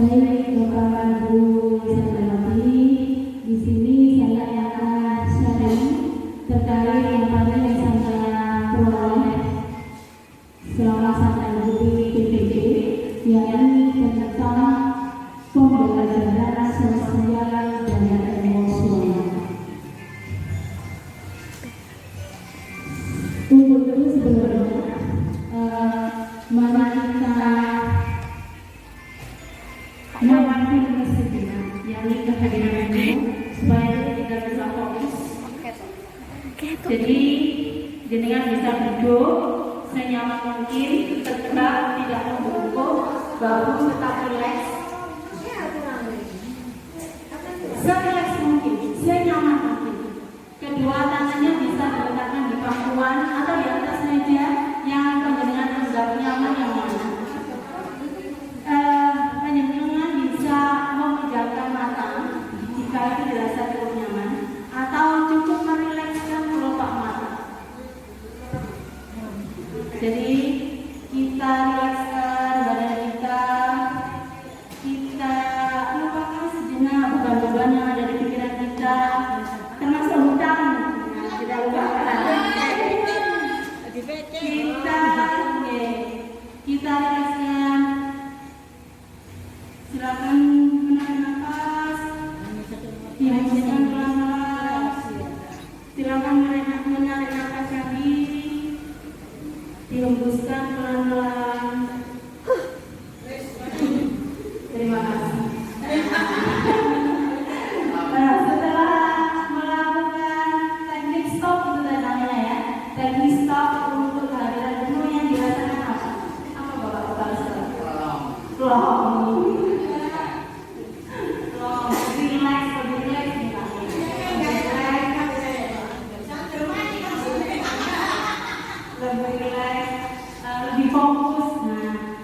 Baik Bapak Ibu yang saya hormati, di sini saya akan sharing terkait materi yang saya peroleh selama saya mengikuti PPP, yakni tentang pembelajaran sosial dan emosional. Untuk itu sebenarnya mari kita melewati kesepian yang kehadiran ini supaya kita bisa fokus. Jadi jenengan bisa duduk senyaman mungkin, tegak, tidak membungkuk, bahu tetap rileks, serileks mungkin, senyaman mungkin. Kedua tangannya bisa diletakkan di pangkuan atau di atas meja yang panjenengan anggap nyaman yang mana. Panjenengan bisa memejamkan mata jika itu dirasa cukup nyaman, atau cukup merilekskan kelopak mata. Jadi kita rilekskan badan kita lupakan sejenak beban-beban yang ada di pikiran kita, termasuk hutang. Tidak lupakan. Kita rilekskan. Silakan menarik nafas, dihembuskan pelan-pelan. Silakan menarik nafas lagi, dihembuskan pelan-pelan. Terima kasih. Setelah melakukan teknik stop, itu namanya ya, teknik stop untuk kehadiran penuh yang dirasakan apa? Apa Bapak-Bapak sekalian? Lebih fokus.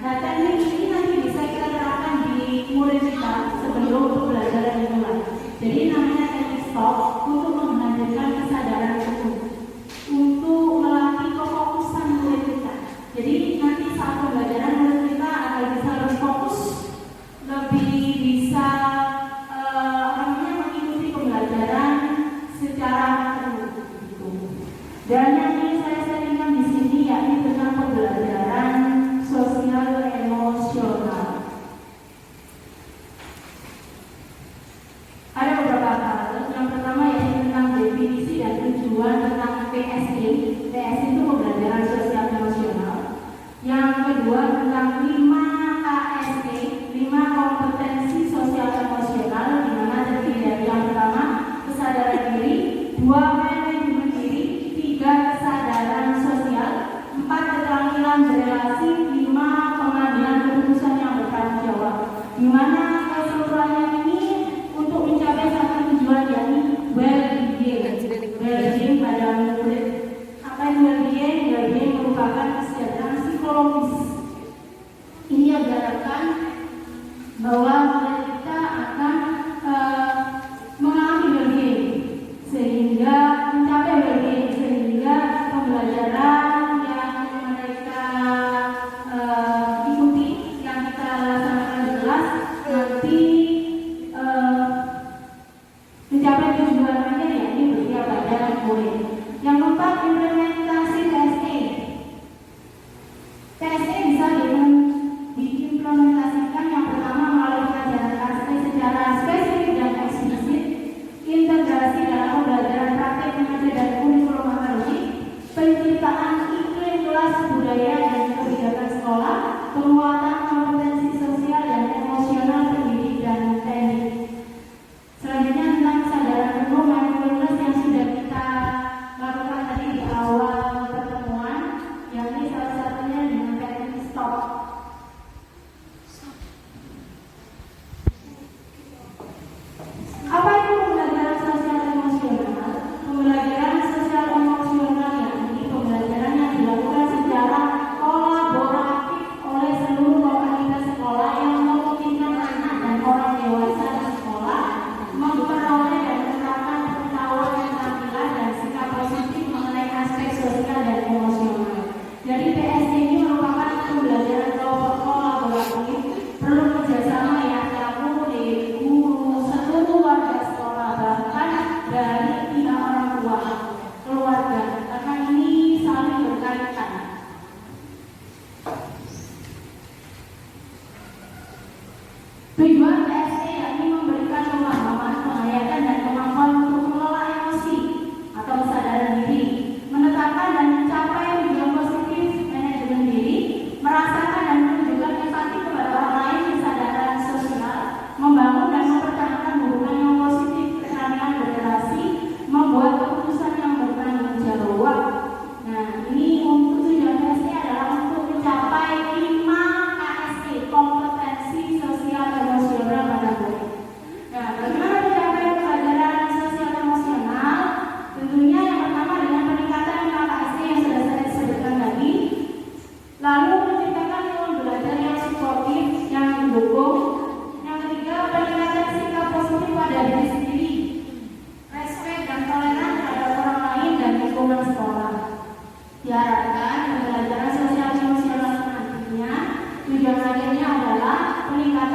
Nah, teknik ini nanti bisa kita terapkan di murid kita sebelum pembelajaran dimulai. Jadi namanya teknik stop untuk menghadirkan kesadaran penuh, untuk melatih kefokusan murid kita. Jadi nanti saat pembelajaran murid kita akan bisa lebih fokus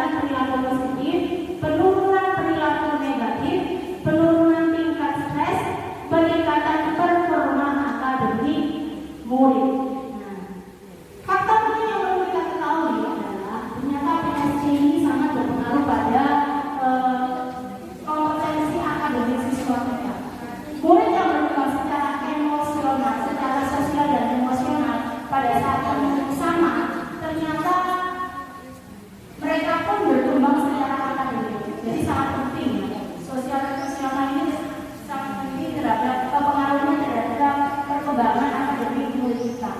peningkatan perilaku positif, penurunan perilaku negatif, penurunan tingkat stres, peningkatan performa akademik murid. Nah, faktornya yang perlu kita ketahui adalah ternyata PSC ini sangat berpengaruh pada kompetensi akademik siswa kita. Murid yang berkembang secara emosional, secara sosial dan emosional pada saat yang sama, ternyata mereka pun berkembang secara akademik. Jadi sangat penting. Sosial emosional ini sangat penting terhadap pengaruhnya terhadap perkembangan akademik murid kita.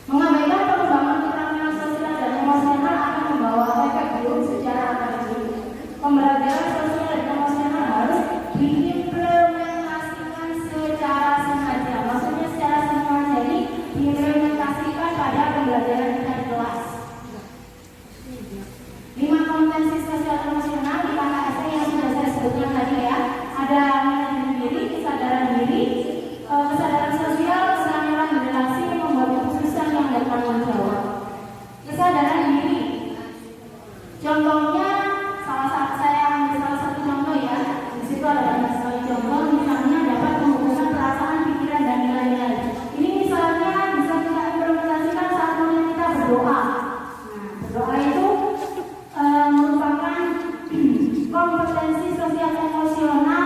Mengabaikan pengembangan keterampilan sosial dan emosional akan membawa efek buruk secara akademik. Pembelajaran sosial dan emosional harus diimplementasikan secara sengaja. Maksudnya secara sengaja ini diimplementasikan pada pembelajaran kita di kelas. 5 kompetensi sosial emosional di KKSE yang sudah saya sebutkan tadi ya. Ada manajemen diri, kesadaran diri, kesadaran sosial, kesadaran berrelasi, membuat keputusan yang bertanggung jawab. Kesadaran diri. Contohnya saya ambil salah satu contoh ya. Di situ ada banyak sekali contoh, misalnya dapat menghubungkan perasaan, pikiran dan nilai-nilai. Ini misalnya bisa kita implementasikan saat kita berdoa. Nah, berdoa itu merupakan kompetensi sosial emosional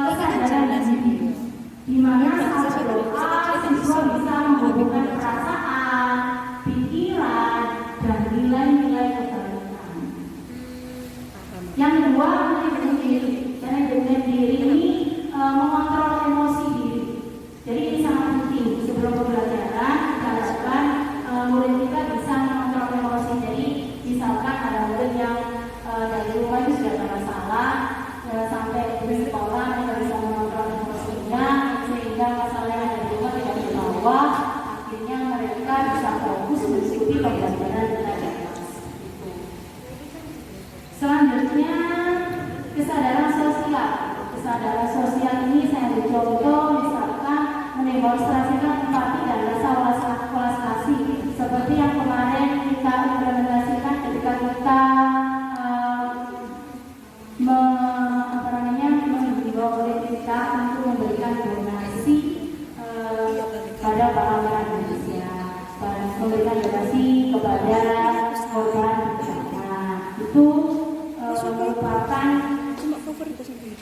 kesadaran diri, di mana saat berdoa siswa bisa menghubungkan perasaan, pikiran, dan nilai-nilai kebaikan. Yang kedua, manajemen diri. Manajemen diri ini mengontrol emosi diri. Jadi ini sangat penting sebelum pembelajaran kita lakukan murid kita bisa mengontrol emosi. Jadi misalkan ada murid yang dari rumah itu sudah ada masalah, sampai di sekolah mereka bisa mengontrol emosinya sehingga masalah yang ada di rumah tidak dibawa, akhirnya mereka bisa fokus mengikuti pembelajaran kita di kelas. Selanjutnya kesadaran sosial. Kesadaran sosial ini saya ambil contoh misalkan mendemonstrasikan empati dan rasa welas kasih seperti yang kemarin kita implementasikan ketika kita mengimbau oleh kita untuk memberikan donasi pada para lansia, memberikan donasi kepada korban bencana. Itu merupakan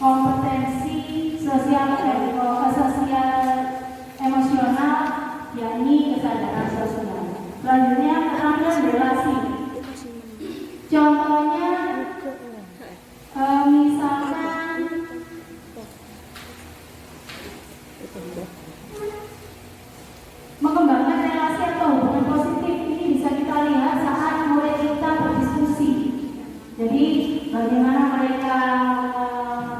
kompetensi sosial emosional, yakni kesadaran sosial. Selanjutnya keterampilan berrelasi. Contohnya misalkan mengembangkan relasi atau hubungan positif. Ini bisa kita lihat saat murid kita berdiskusi. Jadi bagaimana mereka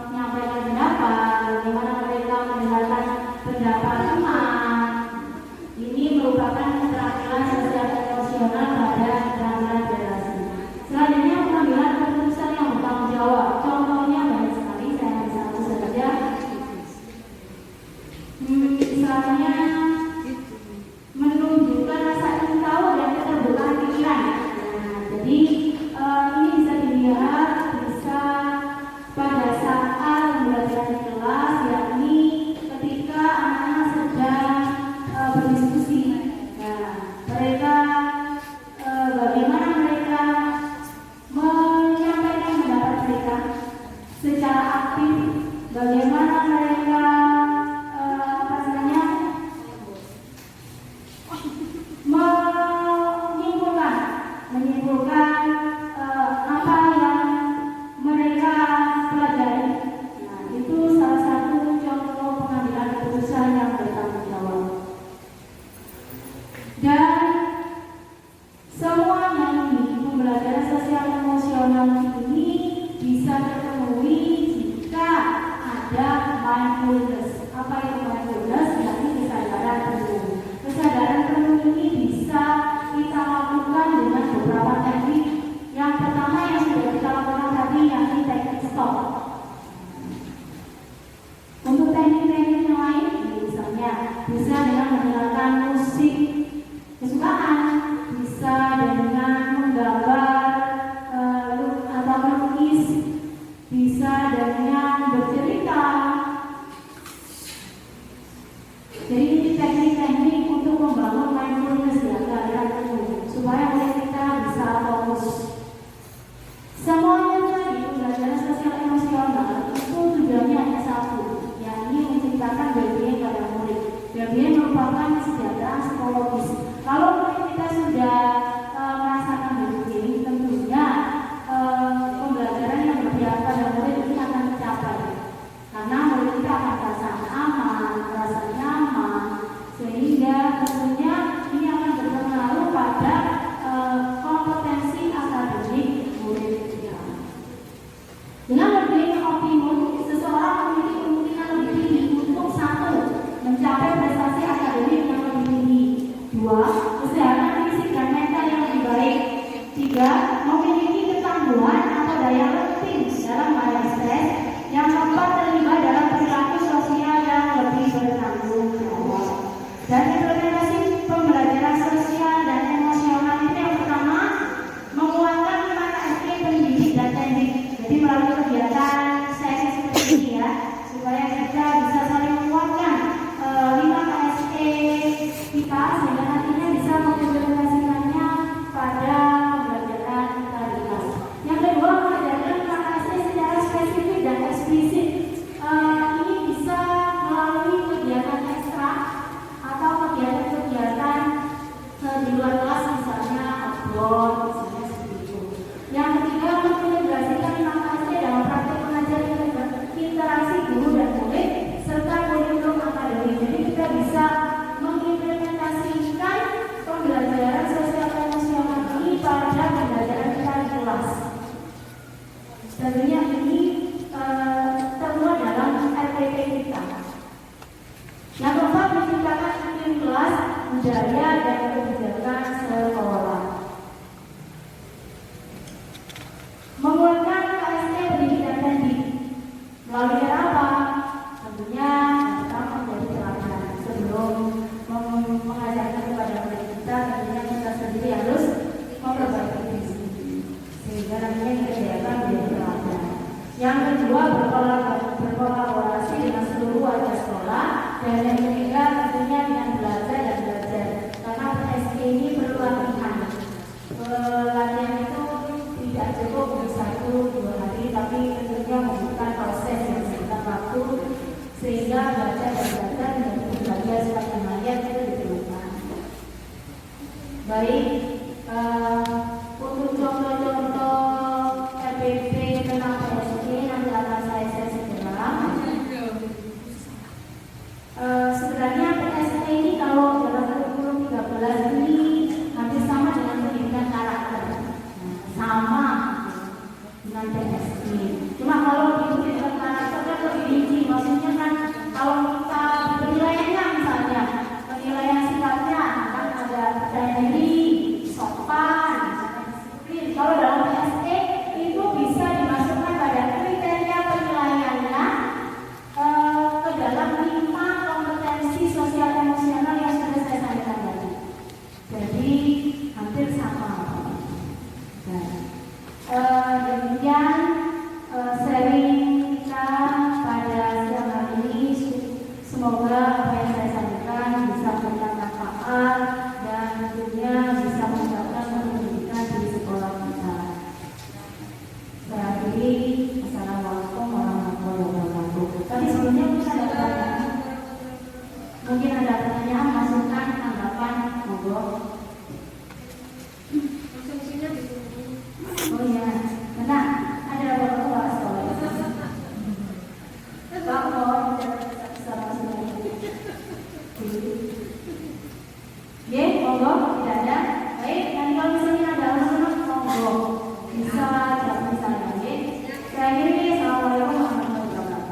menyampaikan pendapat, bagaimana mereka mendengarkan pendapat teman. Ini merupakan keterampilan sosial emosional pada keterampilan relasi. Selanjutnya pengambilan keputusan yang bertanggung jawab. Contohnya banyak sekali, saya ambil satu saja. Misalnya menunjukkan rasa ingin tahu dan keterbukaan pikiran. Nah, jadi ini bisa dilihat bisa pada saat belajar di kelas, yakni ketika anak-anak sedang berdiskusi. Nah, mereka bagaimana mereka menyampaikan pendapat mereka secara aktif, bagaimana mereka menyimpulkan apa yang mereka pelajari. Nah, itu salah satu contoh pengambilan keputusan yang bertanggung jawab. Dan semuanya ini pembelajaran sosial emosional ini bisa terpenuhi jika ada mindfulness. Apa itu mindfulness? Yakni kesadaran penuh. Kesadaran penuh ini bisa kita lakukan dengan beberapa teknik. Yang pertama yang sudah kita lakukan tadi yakni teknik stop. Untuk teknik-teknik yang lain, misalnya bisa dengan mendengarkan musik kesukaan, bisa dengan yang ketiga tentunya dengan belajar dan belajar. Karena PSK ini perlu latihan. Latihan itu tidak cukup untuk 1-2 hari, tapi tentunya membutuhkan proses yang singkat waktu, sehingga belajar dan belajar menjadi bagian sebagai mayat itu diperlukan. Baik, untuk contoh-contoh RPP tentang PSK nanti akan saya segera. Sebenarnya PSK ini kalau dalam kurikulum 13 ini hampir sama dengan pendidikan karakter, sama dengan PSK. Cuma kalau di pendidikan karakter kan lebih rinci, maksudnya kan kalau kita penilaiannya misalnya penilaian sifatnya kan ada percaya diri, sopan, disiplin. Kalau dalam PSK itu bisa dimasukkan pada kriteria penilaiannya ke dalam 5 kompetensi sosial emosional yang sudah saya sampaikan tadi. Jadi hampir sama. Demikian sharing kita pada siang hari ini. Semoga apa yang saya sampaikan bisa memberikan manfaat dan tentunya bisa meningkatkan pendidikan di sekolah kita. Saya akhiri. Assalamualaikum warahmatullahi wabarakatuh. Tapi sebelumnya mungkin ada pertanyaan. Mungkin ada pertanyaan, masukan, tanggapan, monggo. Oh ya, benar. Ada beberapa soal. Kalau sama semuanya. Ya, monggo. Tidak ada. Baik, nanti kalau misalnya ada urusan, monggo. Bisa, tidak bisa lagi. Saya akhiri. Assalamualaikum warahmatullahi wabarakatuh.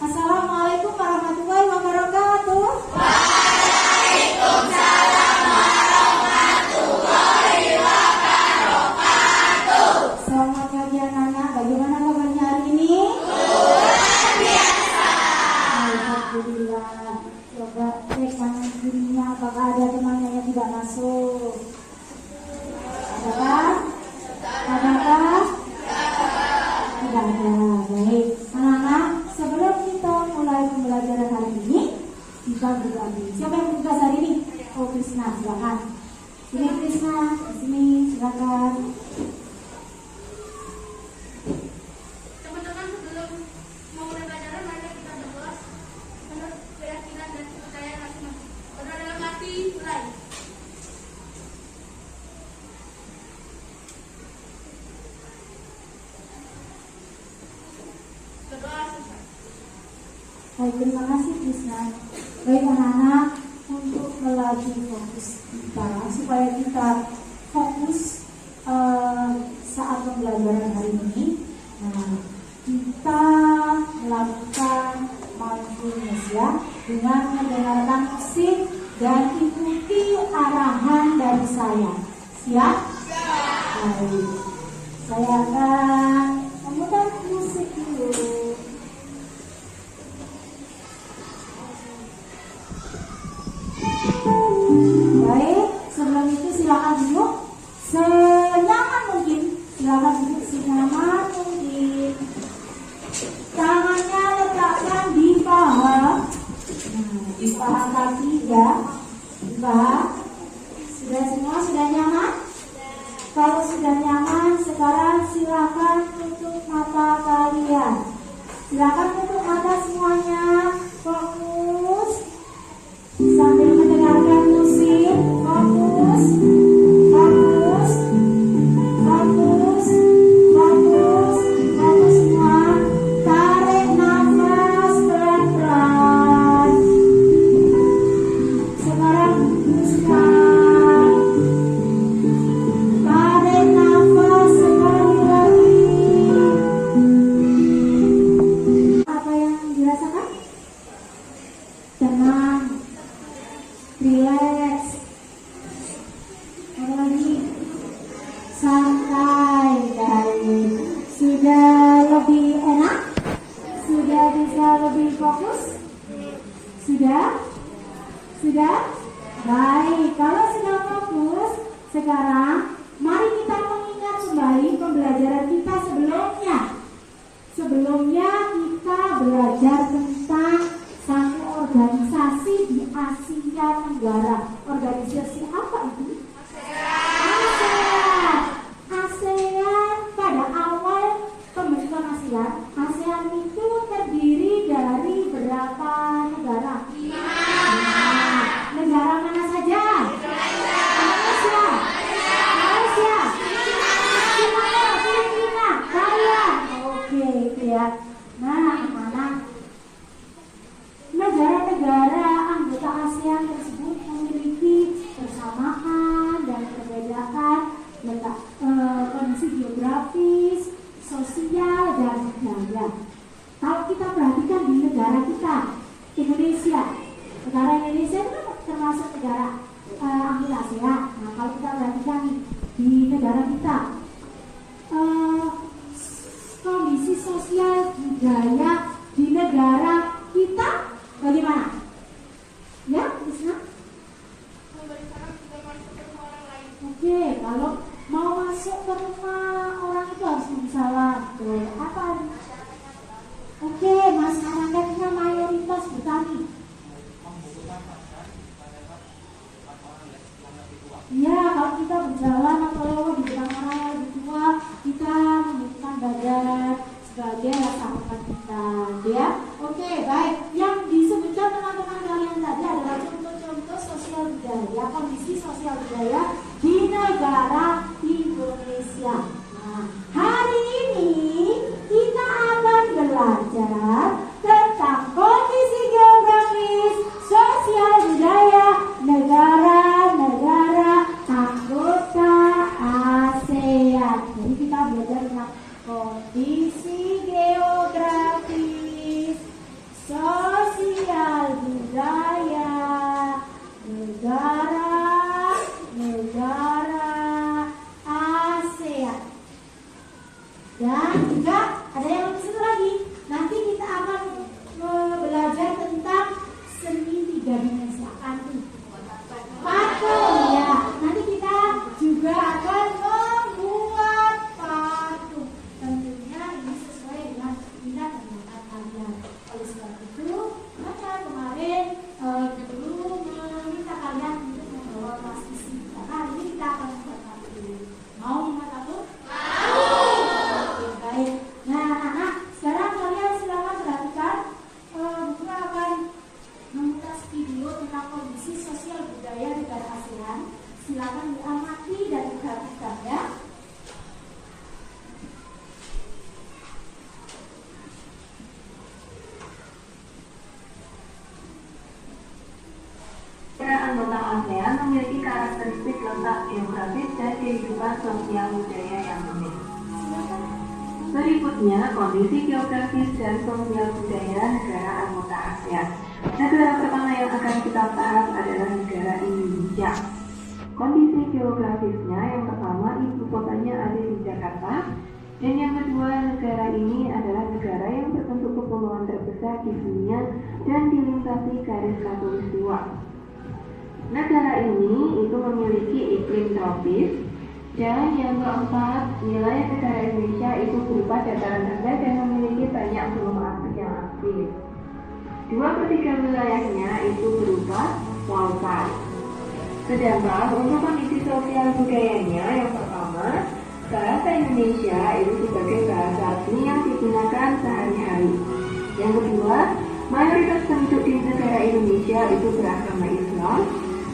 Assalamualaikum warahmatullahi wabarakatuh. Selamat pagi anak-anak. Bagaimana kabarnya hari ini? Luar biasa. Alhamdulillah. Coba cek kanan kirinya apakah ada temannya yang tidak masuk. Adakah? Adakah? Tidak ada. Baik, anak-anak, sebelum kita mulai pembelajaran hari ini, kita berdoa dulu. Siapa yang bertugas hari ini? Oh, Krisna, silakan. Ini Krisna, di sini, silakan. Teman-teman, sebelum mau mulai pelajaran, mari kita berdoa menurut keyakinan dan kepercayaan masing-masing. Berdoa dalam hati, mulai. Berdoa selesai. Baik, terima kasih Krisna. Baik anak-anak, untuk melatih fokus kita supaya kita fokus saat pembelajaran hari ini, kita melakukan mindfulness ya, dengan mendengarkan musik dan ikuti arahan dari saya. Siap? Baik, saya akan memutar musik dulu. Baik, sebelum itu silakan duduk senyaman mungkin. Silakan duduk senyaman mungkin. Tangannya letakkan di paha. Di paha kaki ya. Di paha. Sudah semua sudah nyaman? Kalau sudah nyaman, sekarang silakan tutup mata kalian. Silakan tutup mata semuanya. Fokus. Sambil mendengarkan musik, fokus, fokus, fokus, fokus, fokus semua. Tarik nafas pelan-pelan. Sekarang hembuskan. Tarik nafas sekali lagi. fokus? Sudah? Sudah? Baik, kalau sudah fokus, sekarang mari kita mengingat kembali pembelajaran kita sebelumnya. Sebelumnya kita belajar tentang satu organisasi di Asia Tenggara. Organisasi apa itu? ASEAN. ASEAN pada awal pembentukan ASEAN itu terdiri dari berapa negara? 5. Negara mana saja? Indonesia, Malaysia, Filipina, Thailand. Oke, itu ya. Nah, mana? Negara-negara anggota ASEAN tersebut memiliki persamaan dan perbedaan letak kondisi geografis, sosial, dan budaya. Kalau kita perhatikan di negara kita, Indonesia, negara Indonesia itu termasuk negara anggota ASEAN. Nah, kalau kita perhatikan di negara kita, kondisi sosial budaya di negara kita bagaimana? Ya, Krisna? Memberi saran supaya masuk ke rumah orang lain. Oke, kalau mau masuk ke rumah orang itu harus salam. Tuh, apa? Oke, masyarakatnya mayoritas bertani. Ya, kalau kita berjalan atau lewat di belakang orang yang lebih tua, kita membutuhkan badan sebagai rasa hormat kita, ya. Oke, baik. Yang disebutkan teman-teman kalian tadi adalah contoh-contoh sosial budaya, kondisi sosial budaya di negara Indonesia. Nah, hari ini kita akan belajar tentang kondisi geografis sosial budaya negara-negara anggota ASEAN. Jadi kita belajar tentang kondisi geografis sosial budaya negara-negara ASEAN. Dan juga ada yang lebih satu lagi. Nanti kita akan belajar tentang seni 3 dimensi. Patung, ya. Nanti kita juga akan membuat patung. Tentunya ini sesuai dengan minat dan bakat kalian. Oleh sebab itu, maka kemarin guru meminta kalian untuk membawa plastik. Karena hari ini kita akan membuat patung. Mau membuat patung? Oke, baik. Nah, anak-anak, sekarang kalian silakan perhatikan buku akan memutar video tentang kondisi sosial budaya negara ASEAN. Silakan diamati dan diperhatikan, ya. Negara anggota ASEAN memiliki karakteristik letak geografis dan kehidupan sosial budaya yang unik. Berikutnya, kondisi geografis dan sosial budaya negara anggota ASEAN. Negara pertama yang akan kita bahas adalah negara Indonesia. Kondisi geografisnya yang pertama, ibu kotanya ada di Jakarta. Dan yang kedua, negara ini adalah negara yang berbentuk kepulauan terbesar di dunia dan dilintasi garis khatulistiwa. Negara ini itu memiliki iklim tropis. Dan yang keempat, wilayah negara Indonesia itu berupa dataran rendah dan memiliki banyak gunung api yang aktif. 2/3 wilayahnya itu berupa lautan. Sedangkan untuk kondisi sosial budayanya, yang pertama, bahasa Indonesia itu sebagai bahasa asli yang digunakan sehari-hari. Yang kedua, mayoritas penduduk di negara Indonesia itu beragama Islam.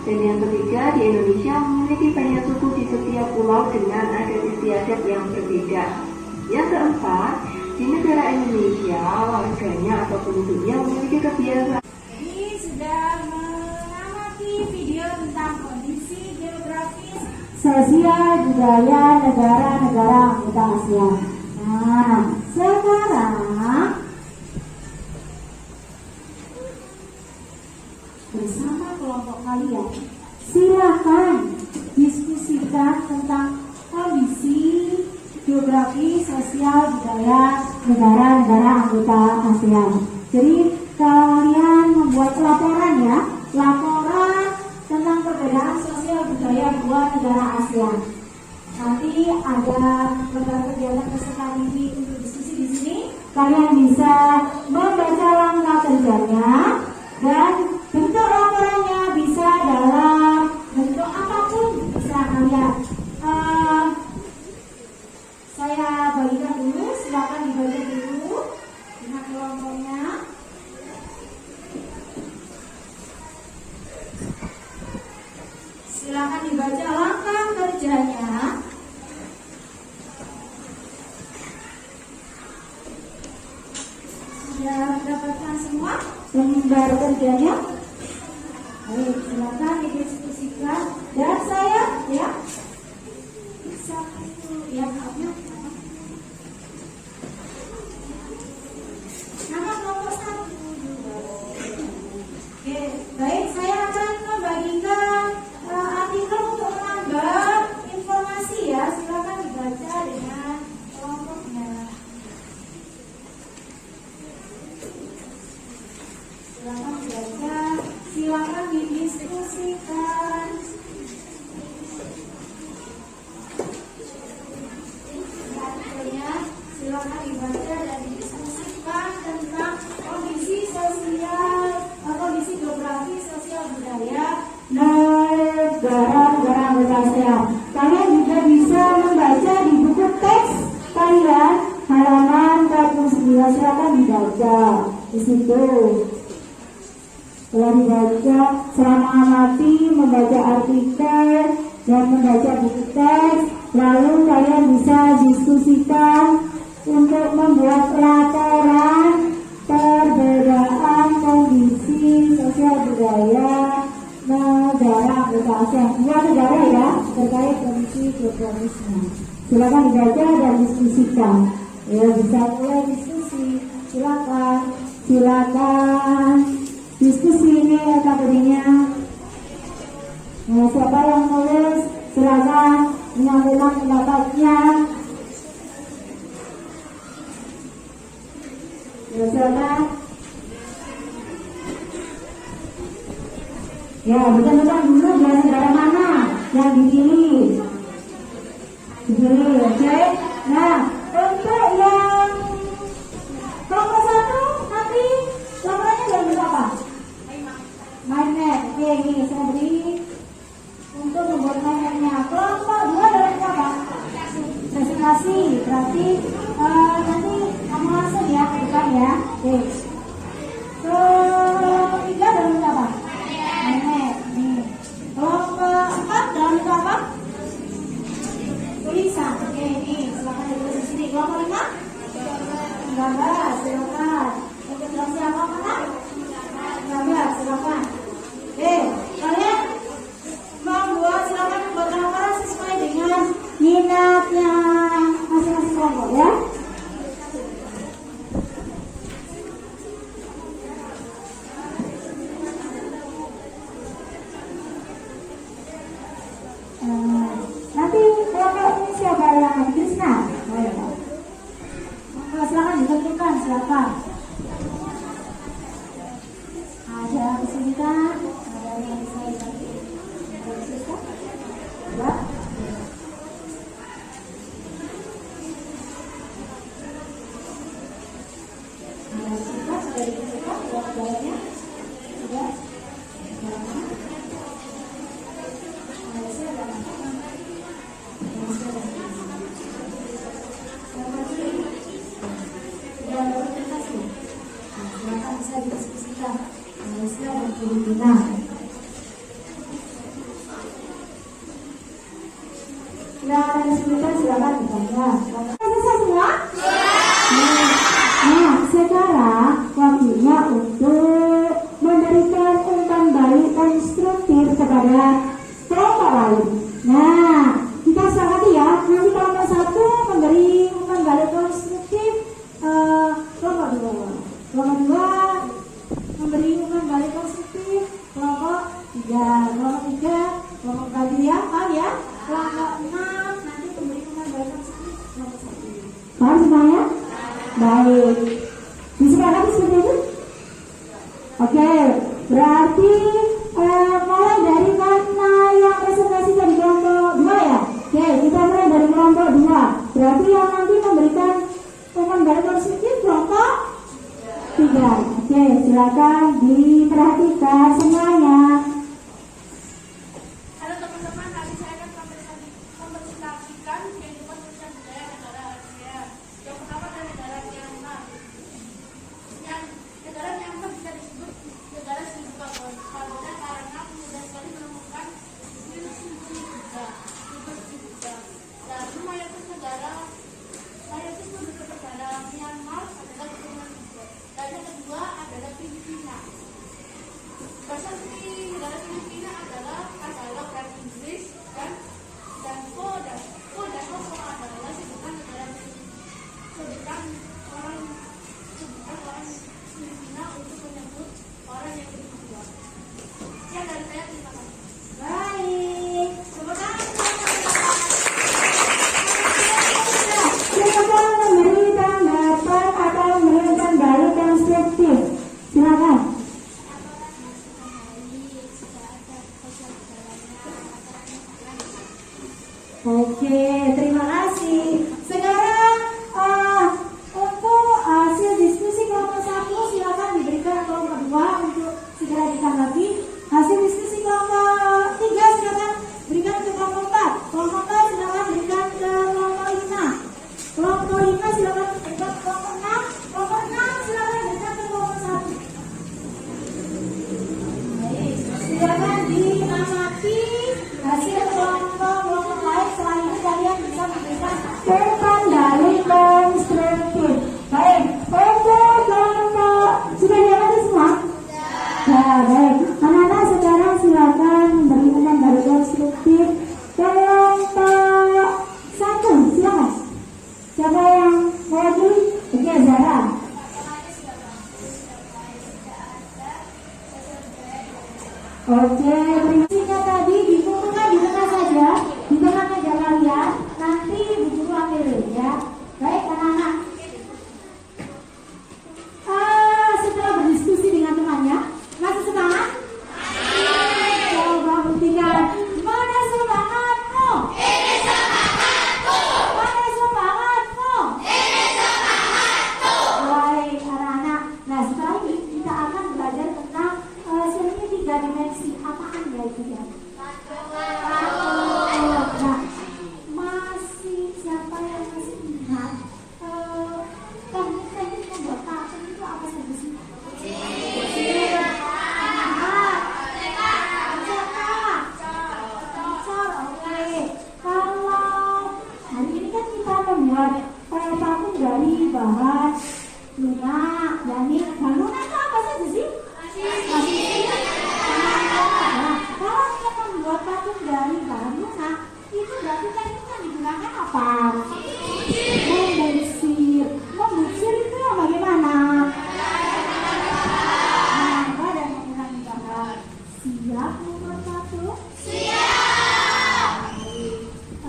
Dan yang ketiga, di Indonesia memiliki banyak suku di setiap pulau dengan adat istiadat yang berbeda. Yang keempat, di negara Indonesia, warganya atau penduduknya memiliki kebiasaan. Jadi sudah mengamati video tentang kondisi geografis sosial budaya negara-negara anggota ASEAN. Nah, sekarang bersama kelompok kalian, silakan diskusikan tentang kondisi geografi sosial budaya negara-negara anggota ASEAN. Jadi kalian membuat laporan ya, laporan tentang perbedaan sosial budaya dua negara ASEAN. Nanti ada beberapa kegiatan peserta didik untuk diskusi di sini. Kalian bisa membaca langkah kerjanya dan bentuk laporannya bisa dalam bentuk apapun bisa kalian. Saya bagikan dulu, silakan dibaca dulu dengan kelompoknya. Silakan dibaca langkah kerjanya. Sudah mendapatkan semua lembar kerjanya? Baik, silakan didiskusikan. Dan saya ya bisa ya maafnya. Nama kelompok 1. Oke, baik, saya akan membagikan artikel untuk menambah informasi ya. Silakan dibaca dengan kelompoknya. Silakan dibaca, silakan didiskusikan. Artikelnya silakan dibaca dan didiskusikan tentang kondisi geografi sosial budaya negara-negara anggota ASEAN. Kalian juga bisa membaca di buku teks kalian halaman 49. Silakan dibaca di situ. Setelah dibaca, selama amati membaca artikel dan membaca buku teks, lalu kalian bisa diskusikan untuk membuat laporan perbedaan kondisi sosial budaya negara anggota ASEAN. Dua negara ya, terkait kondisi geografisnya. Silakan dibaca dan diskusikan. Ya, bisa mulai diskusi. Silakan. Diskusi ini kategorinya. Nah, siapa yang nulis silakan menyampaikan pendapatnya. Ya, silakan. Ya, betul-betul dulu dari negara mana yang dipilih. Dipilih, oke. Nah, untuk yang kelompok 1 nanti laporannya dalam bentuk apa? Mind map. Oke, ini saya beri untuk membuat mind map-nya. Kelompok 2 dalam bentuk apa? Presentasi. Berarti nanti kamu langsung ya ke depan ya. Oke. Kelompok 3 dalam bentuk apa? Mind map. Nih. Kelompok 4 dalam bentuk apa? Tulisan. Oke, ini silakan ditulis di sini. Kelompok 5? Gambar. Silakan. Untuk siapa mana? Gambar. Silakan. Oke, kalian silakan membuat laporan sesuai dengan minatnya masing-masing kelompok ya. Nanti kelompok ini siapa yang akan Krisna? Silakan ditentukan siapa. Ada kesulitan, ada yang bisa dibantu. Ya. Ada kesulitan, sudah ditentukan jawabannya. Sudah. Bisa didiskusikan Malaysia dan Filipina. Yang ada kesulitan silakan ditanya. Selesai semua? Nah, sekarang waktunya untuk memberikan umpan balik konstruktif kepada kelompok lain. Nah, kita sepakati ya. Nanti kelompok 1 memberi umpan balik konstruktif kelompok 2. Kelompok 2 memberi umpan balik konstruktif kelompok 3. Kelompok 3 kelompok tadi ya, paham ya? Kelompok 6 nanti memberi umpan balik konstruktif kelompok 1. Paham semuanya? Baik. Disepakati seperti itu? Oke, berarti mulai dari mana yang presentasikan di kelompok 2 ya? Oke, kita mulai dari kelompok 2. Berarti yang nanti memberikan gambar konstruktif kelompok 3. Oke, silakan diperhatikan semuanya. Halo teman-teman, hari saya akan mempresentasikan kehidupan sosial budaya negara Asia. Yang pertama adalah negara Myanmar. Negara Myanmar bisa disebut negara seribu pagoda karena mudah sekali menemukan juga. Lalu mayoritas penduduk negara Myanmar adalah keturunan Buddha. Dan yang kedua adalah Filipina. Bahasa negara Filipina adalah bahasa Inggris dan ko adalah sebutan negara sebutan orang Filipina untuk menyebut orang yang kedua. Ya, dari saya terima kasih. Baik. Semoga Siapa memberi tanggapan atau memberikan dalil konstruktif? Silakan. Oke, terima kasih. Sekarang untuk hasil diskusi kelompok 1 silakan diberikan kelompok 2 untuk segera ditanggapi. Hasil diskusi kelompok 3 silakan berikan ke kelompok 4. Kelompok 4 silakan berikan ke kelompok 5. Kelompok 5 silakan berikan ke kelompok 6. Kelompok 6 silakan berikan ke kelompok 1. Baik, silakan diamati hasil kelompok lain. Selain itu kalian bisa memberikan umpan dalil konstruktif. Baik, untuk kelompok sudah diamati semua? Ya, baik. Anak-anak sekarang silakan memberi umpan dalil konstruktif kelompok 1. Silakan. Siapa yang mewakili? Oke, Zara. Oke, prinsipnya tadi dikumpulkan di tengah saja, di tengah meja kalian. Nanti Bu Guru ambil ya. Baik, anak-anak. Setelah berdiskusi dengan temannya, masih semangat? Coba buktikan. Mana semangatmu? Ini semangatku. Mana semangatmu? Ini semangatku. Baik, anak-anak. Nah, setelah ini kita akan belajar tentang seni 3 dimensi. Apaan ya itu ya? Nah, masih siapa yang masih ingat teknik membuat patung itu apa saja sih? Kalau hari ini kan kita membuat patung dari bahan lunak, yakni bahan lunak itu apa saja sih? Nah, kalau kita membuat patung dari bahan lunak, itu berarti teknik yang digunakan apa? Membusir. Membusir itu yang bagaimana? Menggambar dan mengurangi gambar. Siap membuat patung? Siap.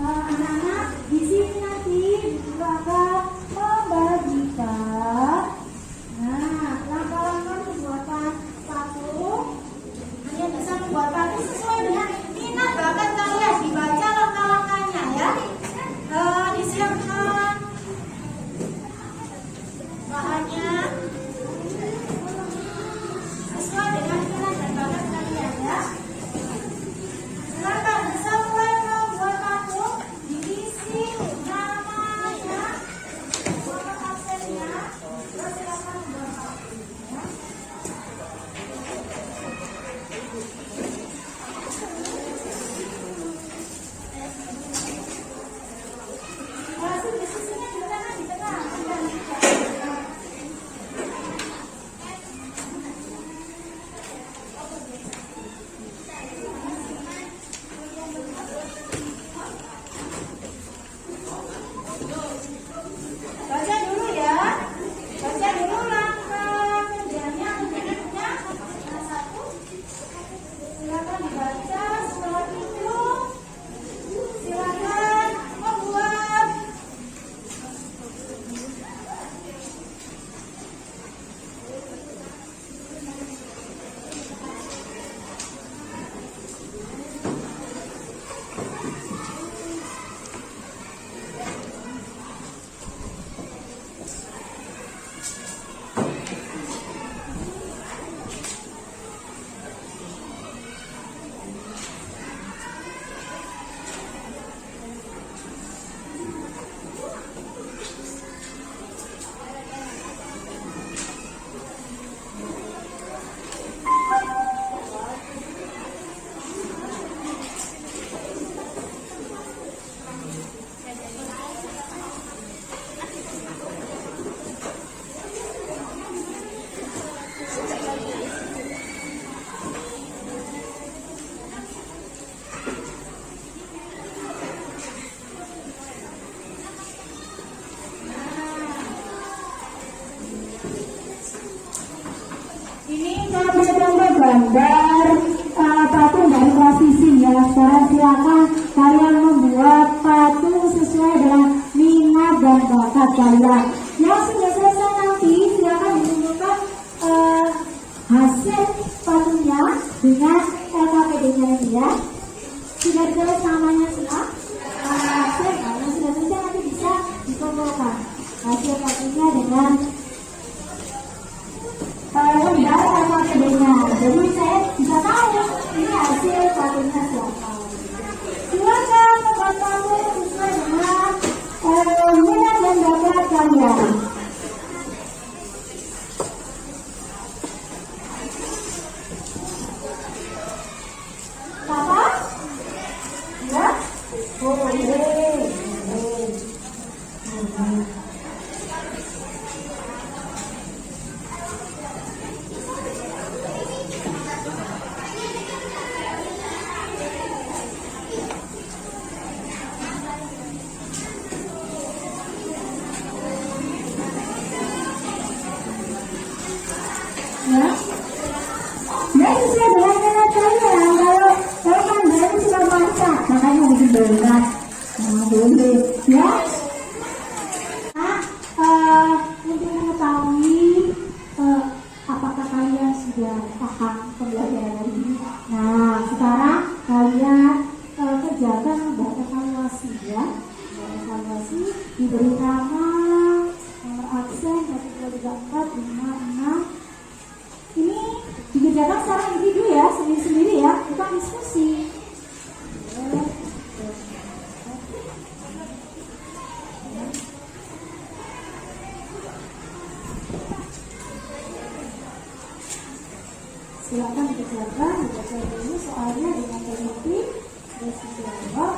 Anak-anak, di sini nanti juga akan membagikan. Nah, belajar gambar patung dari plastik ya. Sekarang silakan kalian membuat patung sesuai dengan minat dan bakat kalian. Yang sudah selesai nanti silakan ditunjukkan hasil patungnya dengan LKPD-nya ini ya. Sudah ditulis namanya semua. Hasil yang sudah selesai nanti bisa dikumpulkan hasil patungnya dengan lembar LKPD-nya. Jadi saya bisa tahu ini hasil patungnya siapa. Silakan membuat patung sesuai dengan minat dan bakat kalian. Apa? Ya? Boleh. Ya, sesuai dengan minat kalian. Kalau kan dari sudah baca, makanya bikin berat. Nah, boleh ya. Untuk mengetahui apakah kalian sudah paham pembelajaran hari ini. Nah, sekarang kalian kerjakan membuat evaluasi ya. Evaluasi diberi nama, nomor absen 1, 2, 3, 4, 5, 6. Ini dikerjakan secara individu ya, sendiri-sendiri ya, bukan diskusi. Silakan dikerjakan, dibaca dulu soalnya dengan teliti, terus dijawab.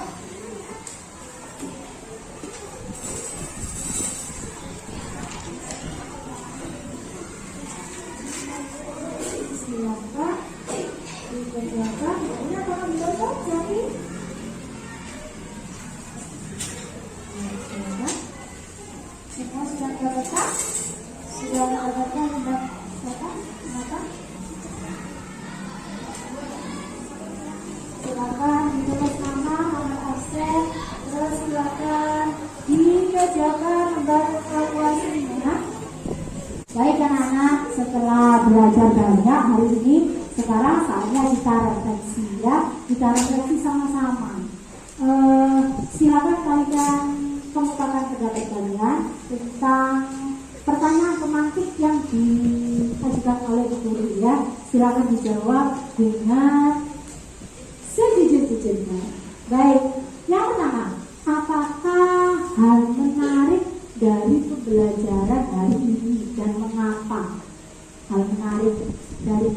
Silakan dikerjakan, ini akan dibaca jadi. Silakan. Semua sudah terbaca? Sudah terbaca sudah silakan. Silakan ditulis nama, nomor absen, terus silakan dikerjakan lembar evaluasinya. Baik anak-anak, setelah belajar banyak hari ini, sekarang saatnya kita refleksi ya, kita refleksi sama-sama. Silakan kalian kemukakan pendapat kalian tentang pertanyaan pemantik yang diajukan oleh guru ya. Silakan dijawab dengan sejujur-jujurnya. Baik, yang pertama, apakah hal menarik dari pembelajaran hari ini dan mengapa? Hal menarik dari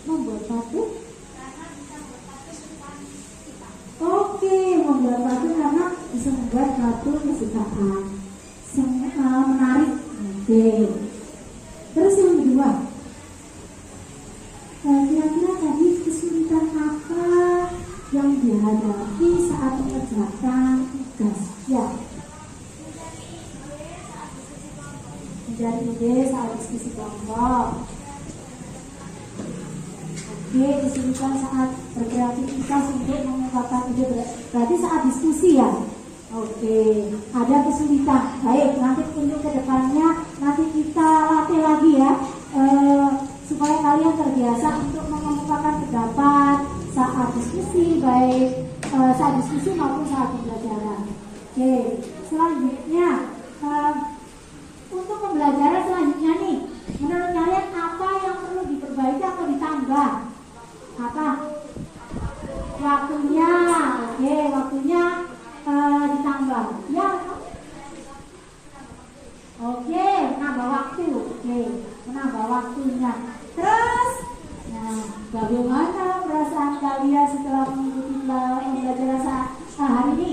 membuat patung. Oke, membuat patung karena bisa membuat patung kesukaan. Menarik. Oke. Terus yang kedua, kira-kira tadi kesulitan apa yang dihadapi saat mengerjakan tugas? Ya. Mencari ide saat diskusi kelompok. Oke, kesulitan saat berkreativitas untuk mengungkapkan ide, berarti saat diskusi ya. Oke, ada kesulitan. Baik, nanti untuk kedepannya nanti kita latih lagi ya, supaya kalian terbiasa untuk mengemukakan pendapat saat diskusi, baik saat diskusi maupun saat pembelajaran. Oke, selanjutnya untuk pembelajaran selanjutnya nih, menurut kalian apa yang perlu diperbaiki atau ditambah? Apa? Waktunya. Oke, waktunya ditambah. Ya. Oke, menambah waktu. Oke, menambah waktunya. Terus, nah, bagaimana perasaan kalian setelah mengikuti pembelajaran hari ini?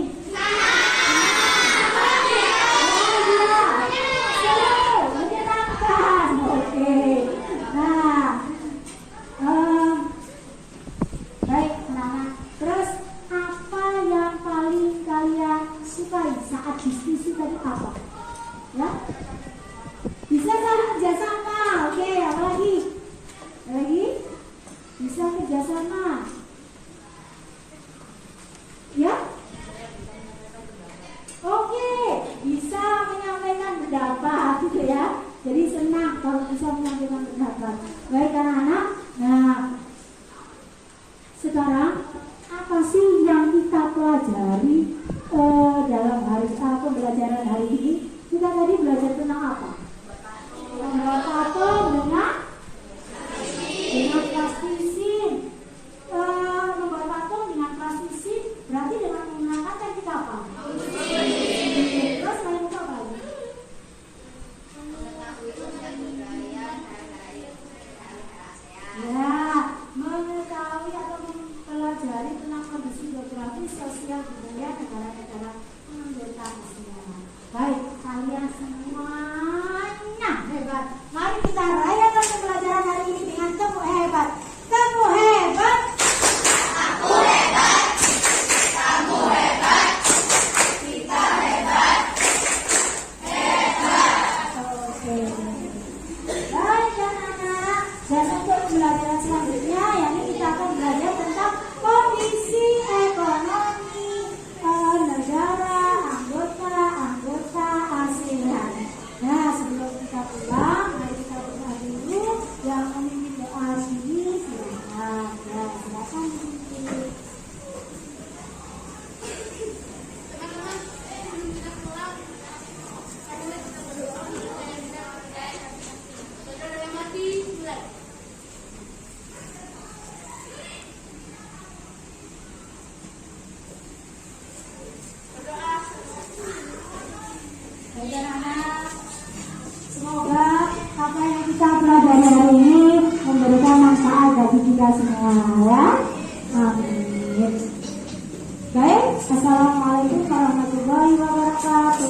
Baik, anak-anak. Terus apa yang paling kalian sukai saat diskusi tadi apa? Ya, bisa saling kerjasama. Oke, apalagi? pendapat gitu ya. Jadi senang kalau bisa menyampaikan pendapat. Baik anak-anak. Nah, sekarang apa sih yang kita pelajari dalam hari pembelajaran hari ini? Kita tadi belajar tentang apa? Membuat atom dengan plastisin. Membuat atom dengan plastisin berarti dengan menggunakan teknik apa? Terus kalian buka apa lagi? Ya, mengetahui atau mempelajari tentang kondisi geografis, sosial, budaya negara-negara anggota ASEAN. Baik, kalian semuanya hebat. Mari kita rayakan pembelajaran hari ini dengan tepuk hebat. Tepuk hebat. Aku hebat. Kamu hebat. Kita hebat. Hebat. Oke. Baik anak-anak. Dan untuk pembelajaran selanjutnya, yakni kita akan belajar tentang kondisi ekonomi negara anggota ASEAN. Nah, sebelum kita pulang, mari kita berdoa dulu. Yang memimpin doa hari ini silakan. Ya, silakan memimpin. Teman-teman, sebelum kita pulang, mari kita berdoa supaya kita percaya. Saudara yang mati, mulai. Berdoa. Baik anak-anak, semoga apa yang kita pelajari hari ini memberikan manfaat bagi kita semua ya. Amin. Baik, assalamualaikum warahmatullahi wabarakatuh.